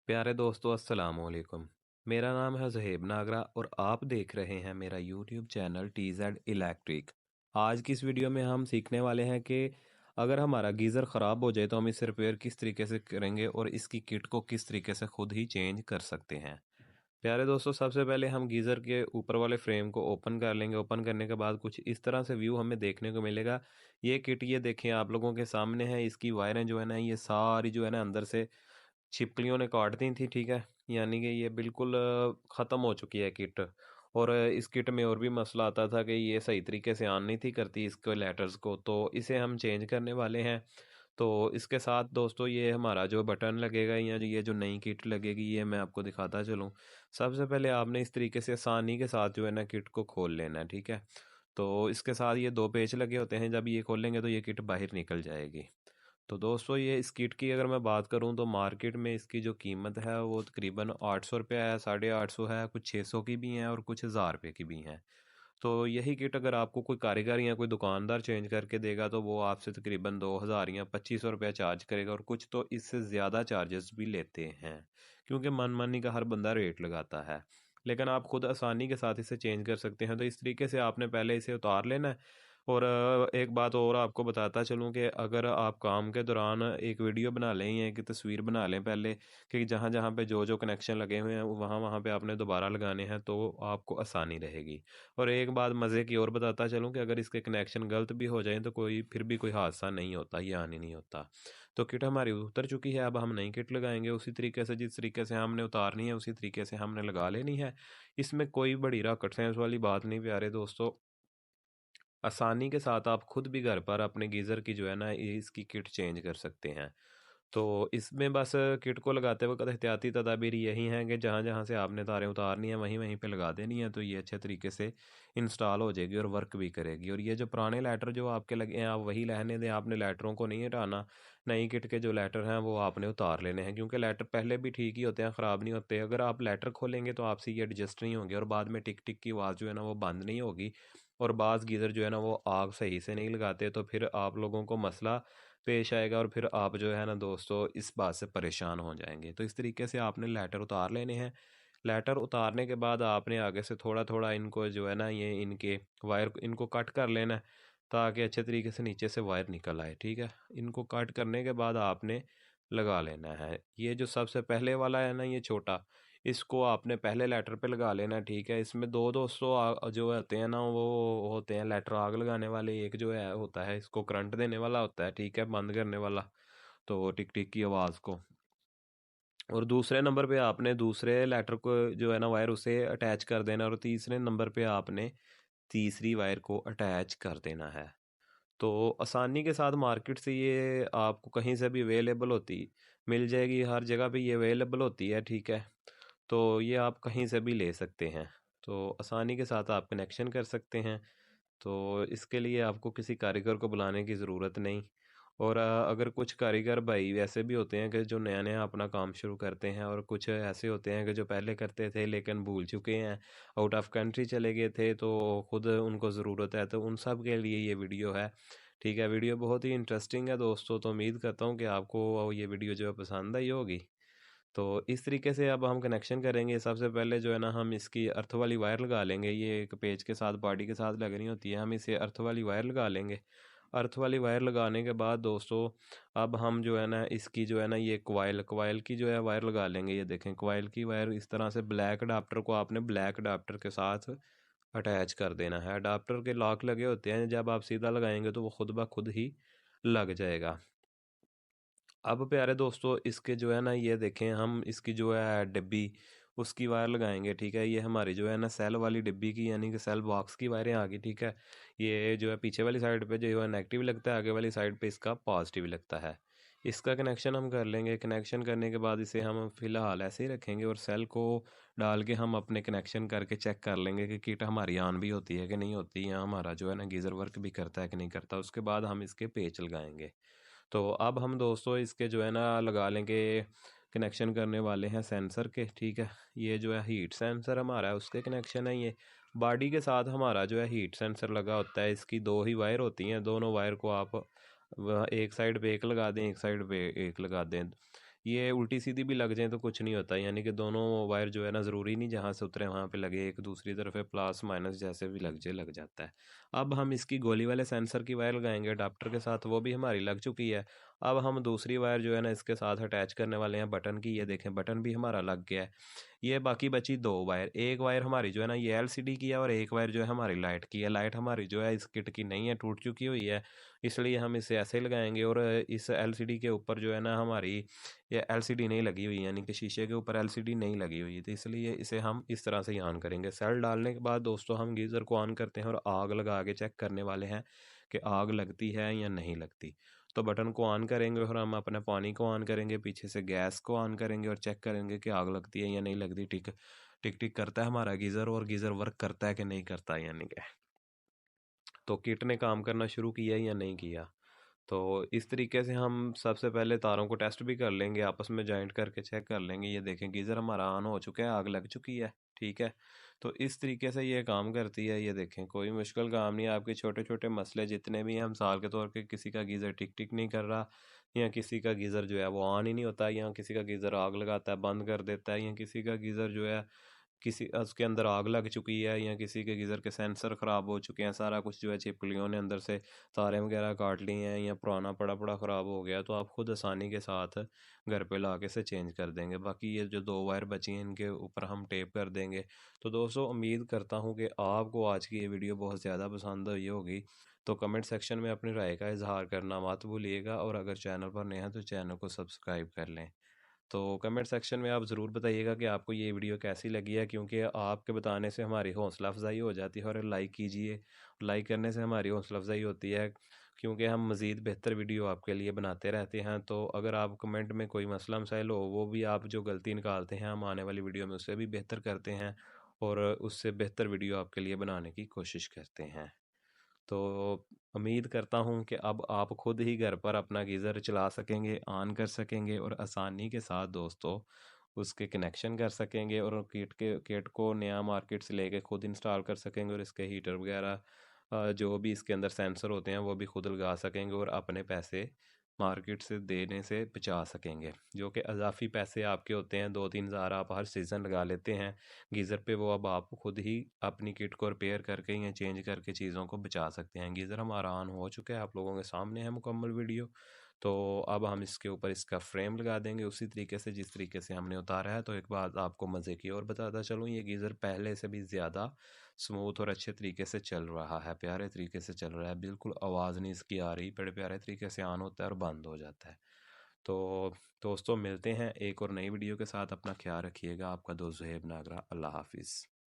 प्यारे दोस्तों, अस्सलाम वालेकुम। मेरा नाम है ज़हेब नागरा और आप देख रहे हैं मेरा यूट्यूब चैनल TZ इलेक्ट्रिक। आज की इस वीडियो में हम सीखने वाले हैं कि अगर हमारा गीज़र ख़राब हो जाए तो हम इसे रिपेयर किस तरीके से करेंगे और इसकी किट को किस तरीके से खुद ही चेंज कर सकते हैं। प्यारे दोस्तों, सबसे पहले हम गीज़र के ऊपर वाले फ्रेम को ओपन कर लेंगे। ओपन करने के बाद कुछ इस तरह से व्यू हमें देखने को मिलेगा। ये किट, ये देखें, आप लोगों के सामने है। इसकी वायरें जो है ना, ये सारी जो है ना अंदर से छिपकलियों ने काट दी थी, ठीक है। यानी कि ये बिल्कुल ख़त्म हो चुकी है किट। और इस किट में और भी मसला आता था कि ये सही तरीके से ऑन नहीं थी करती इसको लेटर्स को, तो इसे हम चेंज करने वाले हैं। तो इसके साथ दोस्तों, ये हमारा जो बटन लगेगा या ये जो नई किट लगेगी, ये मैं आपको दिखाता चलूँ। सबसे पहले आपने इस तरीके से आसानी के साथ जो है ना किट को खोल लेना है, ठीक है। तो इसके साथ ये दो पेच लगे होते हैं, जब ये खोलेंगे तो ये किट बाहर निकल जाएगी। तो दोस्तों, ये इस किट की अगर मैं बात करूं तो मार्केट में इसकी जो कीमत है वो तकरीबन 800 रुपये है, 850 है, कुछ 600 की भी हैं और कुछ 1000 रुपये की भी हैं। तो यही किट अगर आपको कोई कारीगर या कोई दुकानदार चेंज करके देगा तो वो आपसे तकरीबन 2000 या 2500 रुपया चार्ज करेगा, और कुछ तो इससे ज़्यादा चार्जेस भी लेते हैं, क्योंकि मनमानी का हर बंदा रेट लगाता है। लेकिन आप खुद आसानी के साथ इसे चेंज कर सकते हैं। तो इस तरीके से आपने पहले इसे उतार लेना है। और एक बात और आपको बताता चलूँ कि अगर आप काम के दौरान एक वीडियो बना लें या एक तस्वीर बना लें पहले, कि जहाँ जहाँ पे जो जो कनेक्शन लगे हुए हैं वहाँ वहाँ पे आपने दोबारा लगाने हैं, तो आपको आसानी रहेगी। और एक बात मज़े की और बताता चलूँ कि अगर इसके कनेक्शन गलत भी हो जाएं तो कोई फिर भी कोई हादसा नहीं होता, या हानि नहीं होता। तो किट हमारी उतर चुकी है। अब हम नई किट लगाएंगे उसी तरीके से, जिस तरीके से हमने उतारनी है उसी तरीके से हमने लगा लेनी है। इसमें कोई बड़ी रॉकेट साइंस वाली बात नहीं प्यारे दोस्तों। आसानी के साथ आप खुद भी घर पर अपने गीज़र की जो है ना इसकी किट चेंज कर सकते हैं। तो इसमें बस किट को लगाते वक्त एहतियाती तदाबीर यही हैं कि जहाँ जहाँ से आपने तारें उतारनी है वहीं वहीं पे लगा देनी है, तो ये अच्छे तरीके से इंस्टॉल हो जाएगी और वर्क भी करेगी। और ये जो पुराने लेटर जो आपके लगे हैं आप वही रहने दें, आपने लेटरों को नहीं हटाना। नई किट के जो लेटर हैं वो आपने उतार लेने हैं, क्योंकि लेटर पहले भी ठीक ही होते हैं, ख़राब नहीं होते। अगर आप लेटर खोलेंगे तो आपसे ये एडजस्ट नहीं होंगे और बाद में टिक टिक की आवाज़ जो है ना वो बंद नहीं होगी। और बाज़ गीज़र जो है ना वो आग सही से नहीं लगाते, तो फिर आप लोगों को मसला पेश आएगा और फिर आप जो है ना दोस्तों इस बात से परेशान हो जाएंगे। तो इस तरीके से आपने लेटर उतार लेने हैं। लेटर उतारने के बाद आपने आगे से थोड़ा थोड़ा इनको जो है ना ये इनके वायर इनको कट कर लेना है, ताकि अच्छे तरीके से नीचे से वायर निकल आए, ठीक है। इनको कट करने के बाद आपने लगा लेना है। ये जो सबसे पहले वाला है ना ये छोटा, इसको आपने पहले लेटर पे लगा लेना है, ठीक है। इसमें दो दोस्तों जो होते हैं ना वो होते हैं लेटर आग लगाने वाले। एक जो है होता है इसको करंट देने वाला होता है, ठीक है, बंद करने वाला, तो टिक टिक की आवाज़ को। और दूसरे नंबर पे आपने दूसरे लेटर को जो है ना वायर उसे अटैच कर देना, और तीसरे नंबर पे आपने तीसरी वायर को अटैच कर देना है। तो आसानी के साथ मार्केट से ये आपको कहीं से भी अवेलेबल होती मिल जाएगी, हर जगह पे ये अवेलेबल होती है, ठीक है। तो ये आप कहीं से भी ले सकते हैं। तो आसानी के साथ आप कनेक्शन कर सकते हैं। तो इसके लिए आपको किसी कारीगर को बुलाने की ज़रूरत नहीं। और अगर कुछ कारीगर भाई वैसे भी होते हैं कि जो नया नया अपना काम शुरू करते हैं, और कुछ ऐसे होते हैं कि जो पहले करते थे लेकिन भूल चुके हैं, आउट ऑफ कंट्री चले गए थे, तो खुद उनको ज़रूरत है, तो उन सब के लिए ये वीडियो है, ठीक है। वीडियो बहुत ही इंटरेस्टिंग है दोस्तों, तो उम्मीद करता हूँ कि आपको ये वीडियो जो है पसंद आई होगी। तो इस तरीके से अब हम कनेक्शन करेंगे। सबसे पहले जो है ना हम इसकी अर्थ वाली वायर लगा लेंगे। ये एक पेज के साथ बॉडी के साथ लगनी होती है, हम इसे अर्थ वाली वायर लगा लेंगे। अर्थ वाली वायर लगाने के बाद दोस्तों, अब हम जो है ना इसकी जो है ना ये कॉइल की जो है वायर लगा लेंगे। ये देखें, कॉइल की वायर इस तरह से ब्लैक अडाप्टर को आपने ब्लैक अडाप्टर के साथ अटैच कर देना है। अडाप्टर के लॉक लगे होते हैं, जब आप सीधा लगाएंगे तो वो खुद ब खुद ही लग जाएगा। अब प्यारे दोस्तों, इसके जो है ना ये देखें, हम इसकी जो है डिब्बी उसकी वायर लगाएंगे, ठीक है। ये हमारी जो है ना सेल वाली डिब्बी की यानी कि सेल बॉक्स की वायरें आ गई, ठीक है। ये जो है पीछे वाली साइड पे जो है नेगेटिव लगता है, आगे वाली साइड पे इसका पॉजिटिव लगता है। इसका कनेक्शन हम कर लेंगे। कनेक्शन करने के बाद इसे हम फ़िलहाल ऐसे ही रखेंगे और सेल को डाल के हम अपने कनेक्शन करके चेक कर लेंगे कि किट हमारी ऑन भी होती है कि नहीं होती, या हमारा जो है ना गीज़र वर्क भी करता है कि नहीं करता। उसके बाद हम इसके पेच लगाएंगे। तो अब हम दोस्तों इसके जो है ना लगा लेंगे, कनेक्शन करने वाले हैं सेंसर के, ठीक है। ये जो है हीट सेंसर हमारा है, उसके कनेक्शन है ये। बॉडी के साथ हमारा जो है हीट सेंसर लगा होता है। इसकी दो ही वायर होती हैं, दोनों वायर को आप एक साइड पे एक लगा दें, एक साइड पे एक लगा दें। ये उल्टी सीधी भी लग जाए तो कुछ नहीं होता, यानी कि दोनों वायर जो है ना, ज़रूरी नहीं जहाँ से उतरे वहाँ पे लगे, एक दूसरी तरफ है प्लस माइनस जैसे भी लग जाए लग जाता है। अब हम इसकी गोली वाले सेंसर की वायर लगाएंगे अडाप्टर के साथ, वो भी हमारी लग चुकी है। अब हम दूसरी वायर जो है ना इसके साथ अटैच करने वाले हैं बटन की, ये देखें बटन भी हमारा लग गया है। ये बाकी बची दो वायर, एक वायर हमारी जो है ना ये एलसीडी की है और एक वायर जो है हमारी लाइट की है। लाइट हमारी जो है इस किट की नहीं है, टूट चुकी हुई है, इसलिए हम इसे ऐसे लगाएंगे। और इस एलसीडी के ऊपर जो है ना हमारी ये एलसीडी नहीं लगी हुई, यानी कि शीशे के ऊपर एलसीडी नहीं लगी हुई, तो इसलिए इसे हम इस तरह से ही ऑन करेंगे। सेल डालने के बाद दोस्तों हम गीज़र को ऑन करते हैं और आग लगा के चेक करने वाले हैं कि आग लगती है या नहीं लगती। तो बटन को ऑन करेंगे और हम अपने पानी को ऑन करेंगे, पीछे से गैस को ऑन करेंगे और चेक करेंगे कि आग लगती है या नहीं लगती। टिक टिक टिक करता है हमारा गीज़र, और गीज़र वर्क करता है कि नहीं करता, यानी कि तो किट ने काम करना शुरू किया या नहीं किया। तो इस तरीके से हम सबसे पहले तारों को टेस्ट भी कर लेंगे, आपस में जॉइंट करके चेक कर लेंगे। ये देखें गीज़र हमारा ऑन हो चुका है, आग लग चुकी है, ठीक है। तो इस तरीके से ये काम करती है। ये देखें कोई मुश्किल काम नहीं है, आपके छोटे छोटे मसले जितने भी हैं, मिसाल के तौर पे किसी का गीज़र टिक टिक नहीं कर रहा, या किसी का गीज़र जो है वो ऑन ही नहीं होता, या किसी का गीज़र आग लगाता है बंद कर देता है, या किसी का गीज़र जो है किसी उसके अंदर आग लग चुकी है, या किसी के गीज़र के सेंसर ख़राब हो चुके हैं, सारा कुछ जो है छिपकलियों ने अंदर से तारें वगैरह काट ली हैं, या पुराना पड़ा पड़ा ख़राब हो गया, तो आप खुद आसानी के साथ घर पे ला के से चेंज कर देंगे। बाकी ये जो दो वायर बची हैं इनके ऊपर हम टेप कर देंगे। तो दोस्तों उम्मीद करता हूँ कि आपको आज की ये वीडियो बहुत ज़्यादा पसंद हुई होगी। तो कमेंट सेक्शन में अपनी राय का इजहार करना मत भूलिएगा, और अगर चैनल पर नए हैं तो चैनल को सब्सक्राइब कर लें। तो कमेंट सेक्शन में आप ज़रूर बताइएगा कि आपको ये वीडियो कैसी लगी है, क्योंकि आपके बताने से हमारी हौसला अफजाई हो जाती है। और लाइक कीजिए, लाइक करने से हमारी हौसला अफजाई होती है, क्योंकि हम मज़ीद बेहतर वीडियो आपके लिए बनाते रहते हैं। तो अगर आप कमेंट में कोई मसला मसाइल हो, वो भी आप जो गलती निकालते हैं, हम आने वाली वीडियो में उससे भी बेहतर करते हैं, और उससे बेहतर वीडियो आपके लिए बनाने की कोशिश करते हैं। तो उम्मीद करता हूँ कि अब आप खुद ही घर पर अपना गीज़र चला सकेंगे, ऑन कर सकेंगे, और आसानी के साथ दोस्तों उसके कनेक्शन कर सकेंगे, और किट को नया मार्केट से लेके खुद इंस्टॉल कर सकेंगे, और इसके हीटर वगैरह जो भी इसके अंदर सेंसर होते हैं वो भी खुद लगा सकेंगे, और अपने पैसे मार्केट से देने से बचा सकेंगे। जो कि इजाफी पैसे आपके होते हैं, 2-3 हज़ार आप हर सीज़न लगा लेते हैं गीज़र पे, वो अब आप खुद ही अपनी किट को रिपेयर करके या चेंज करके चीज़ों को बचा सकते हैं। गीज़र हमारा ऑन हो चुका है, आप लोगों के सामने है मुकम्मल वीडियो। तो अब हम इसके ऊपर इसका फ्रेम लगा देंगे उसी तरीके से जिस तरीके से हमने उतारा है। तो एक बात आपको मज़े की और बताता चलूँ, ये गीज़र पहले से भी ज़्यादा स्मूथ और अच्छे तरीके से चल रहा है, प्यारे तरीके से चल रहा है, बिल्कुल आवाज़ नहीं इसकी आ रही, बड़े प्यारे तरीके से ऑन होता है और बंद हो जाता है। तो दोस्तों मिलते हैं एक और नई वीडियो के साथ, अपना ख्याल रखिएगा। आपका दोस्त ज़ुहैब नागरा, अल्लाह हाफिज़।